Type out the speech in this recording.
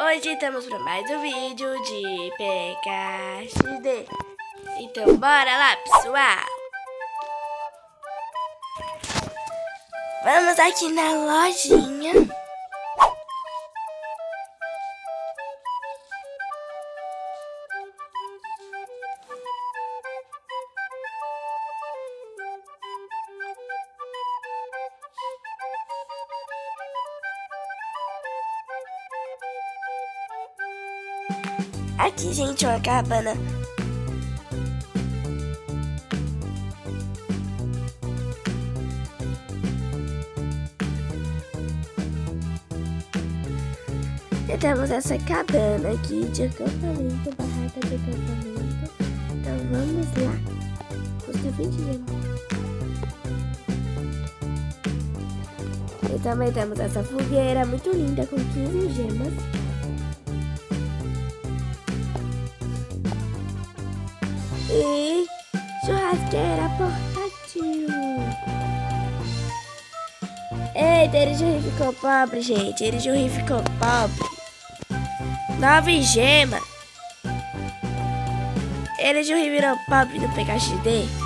Hoje estamos para mais um vídeo de PKXD. Então bora lá, pessoal. Vamos aqui na lojinha. Aqui, gente, uma cabana. E temos essa cabana aqui de acampamento, barraca de acampamento. Então vamos lá. Custa 20 gemas. E também temos essa fogueira muito linda com 15 gemas. E churrasqueira portátil. Eita, ele já ficou pobre, gente. Ele já ficou pobre. 9 gemas. Ele já virou pobre no PKXD.